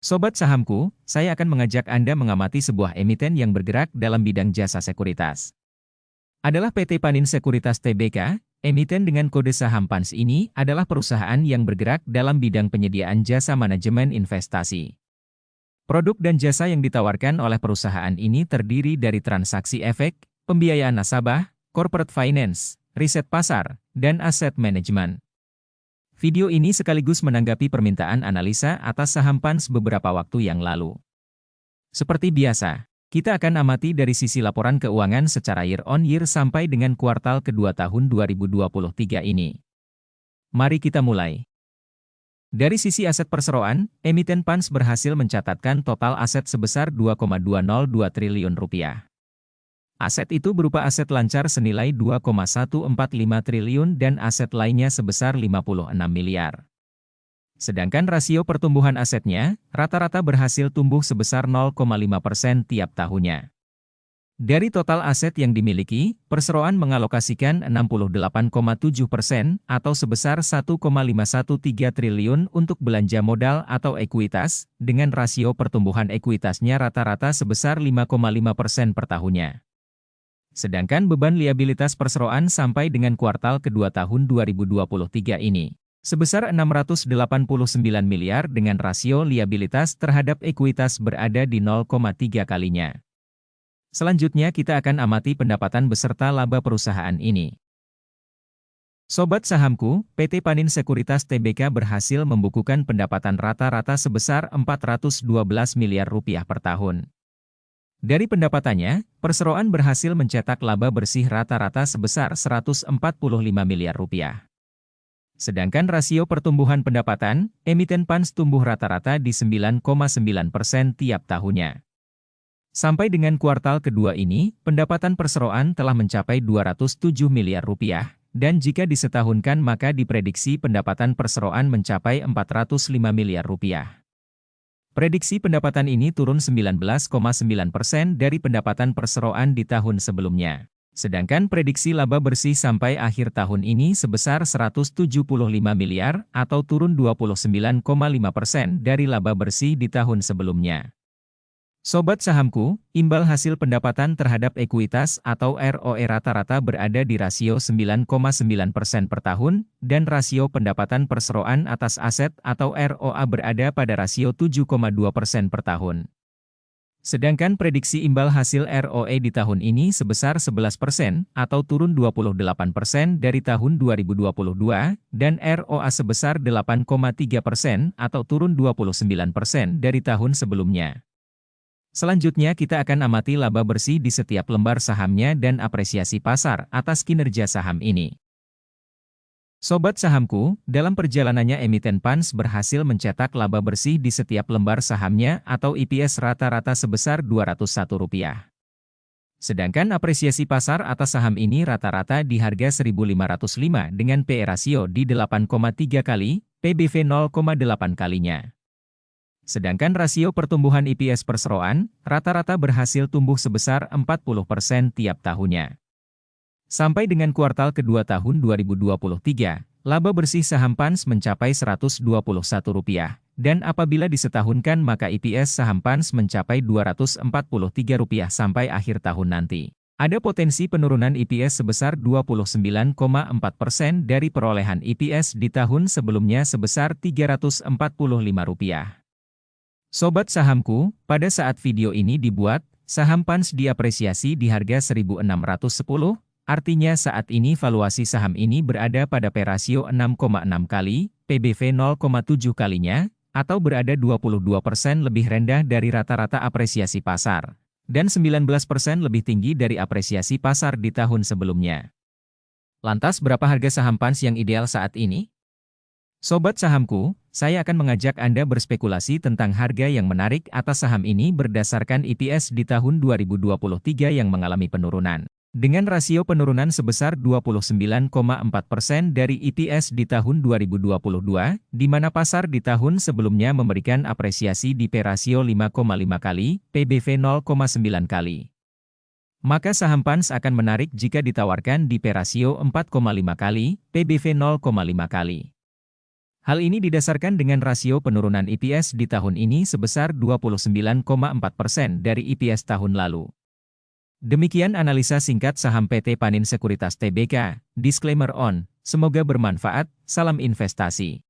Sobat sahamku, saya akan mengajak Anda mengamati sebuah emiten yang bergerak dalam bidang jasa sekuritas. Adalah PT Panin Sekuritas Tbk, emiten dengan kode saham PANS ini adalah perusahaan yang bergerak dalam bidang penyediaan jasa manajemen investasi. Produk dan jasa yang ditawarkan oleh perusahaan ini terdiri dari transaksi efek, pembiayaan nasabah, corporate finance, riset pasar, dan aset manajemen. Video ini sekaligus menanggapi permintaan analisa atas saham PANS beberapa waktu yang lalu. Seperti biasa, kita akan amati dari sisi laporan keuangan secara year-on-year sampai dengan kuartal kedua tahun 2023 ini. Mari kita mulai. Dari sisi aset perseroan, emiten PANS berhasil mencatatkan total aset sebesar Rp2,202 triliun. Aset itu berupa aset lancar senilai Rp2,145 triliun dan aset lainnya sebesar Rp56 miliar. Sedangkan rasio pertumbuhan asetnya, rata-rata berhasil tumbuh sebesar 0,5% tiap tahunnya. Dari total aset yang dimiliki, perseroan mengalokasikan 68,7% atau sebesar Rp1,513 triliun untuk belanja modal atau ekuitas, dengan rasio pertumbuhan ekuitasnya rata-rata sebesar 5,5% per tahunnya. Sedangkan beban liabilitas perseroan sampai dengan kuartal kedua tahun 2023 ini sebesar Rp689 miliar dengan rasio liabilitas terhadap ekuitas berada di 0,3 kalinya. Selanjutnya kita akan amati pendapatan beserta laba perusahaan ini. Sobat sahamku, PT Panin Sekuritas Tbk berhasil membukukan pendapatan rata-rata sebesar Rp412 miliar per tahun. Dari pendapatannya, perseroan berhasil mencetak laba bersih rata-rata sebesar Rp145 miliar. Sedangkan rasio pertumbuhan pendapatan, emiten PANS tumbuh rata-rata di 9,9% tiap tahunnya. Sampai dengan kuartal kedua ini, pendapatan perseroan telah mencapai Rp207 miliar, dan jika disetahunkan maka diprediksi pendapatan perseroan mencapai Rp405 miliar. Prediksi pendapatan ini turun 19,9% dari pendapatan perseroan di tahun sebelumnya. Sedangkan prediksi laba bersih sampai akhir tahun ini sebesar Rp175 miliar atau turun 29,5% dari laba bersih di tahun sebelumnya. Sobat sahamku, imbal hasil pendapatan terhadap ekuitas atau ROE rata-rata berada di rasio 9,9% per tahun, dan rasio pendapatan perseroan atas aset atau ROA berada pada rasio 7,2% per tahun. Sedangkan prediksi imbal hasil ROE di tahun ini sebesar 11% atau turun 28% dari tahun 2022, dan ROA sebesar 8,3% atau turun 29% dari tahun sebelumnya. Selanjutnya kita akan amati laba bersih di setiap lembar sahamnya dan apresiasi pasar atas kinerja saham ini. Sobat sahamku, dalam perjalanannya emiten PANS berhasil mencetak laba bersih di setiap lembar sahamnya atau EPS rata-rata sebesar Rp201. Sedangkan apresiasi pasar atas saham ini rata-rata di harga 1.505 dengan PE rasio di 8,3 kali, PBV 0,8 kalinya. Sedangkan rasio pertumbuhan EPS perseroan, rata-rata berhasil tumbuh sebesar 40% tiap tahunnya. Sampai dengan kuartal kedua tahun 2023, laba bersih saham PANS mencapai Rp121, dan apabila disetahunkan maka EPS saham PANS mencapai Rp243 sampai akhir tahun nanti. Ada potensi penurunan EPS sebesar 29,4% dari perolehan EPS di tahun sebelumnya sebesar Rp345. Sobat sahamku, pada saat video ini dibuat, saham PANS diapresiasi di harga 1.610, artinya saat ini valuasi saham ini berada pada PE rasio 6,6 kali, PBV 0,7 kalinya, atau berada 22% lebih rendah dari rata-rata apresiasi pasar, dan 19% lebih tinggi dari apresiasi pasar di tahun sebelumnya. Lantas berapa harga saham PANS yang ideal saat ini? Sobat sahamku, saya akan mengajak Anda berspekulasi tentang harga yang menarik atas saham ini berdasarkan EPS di tahun 2023 yang mengalami penurunan. Dengan rasio penurunan sebesar 29,4% dari EPS di tahun 2022, di mana pasar di tahun sebelumnya memberikan apresiasi di PE rasio 5,5 kali, PBV 0,9 kali. Maka saham PANS akan menarik jika ditawarkan di PE rasio 4,5 kali, PBV 0,5 kali. Hal ini didasarkan dengan rasio penurunan EPS di tahun ini sebesar 29,4% dari EPS tahun lalu. Demikian analisa singkat saham PT Panin Sekuritas Tbk, disclaimer on, semoga bermanfaat, salam investasi.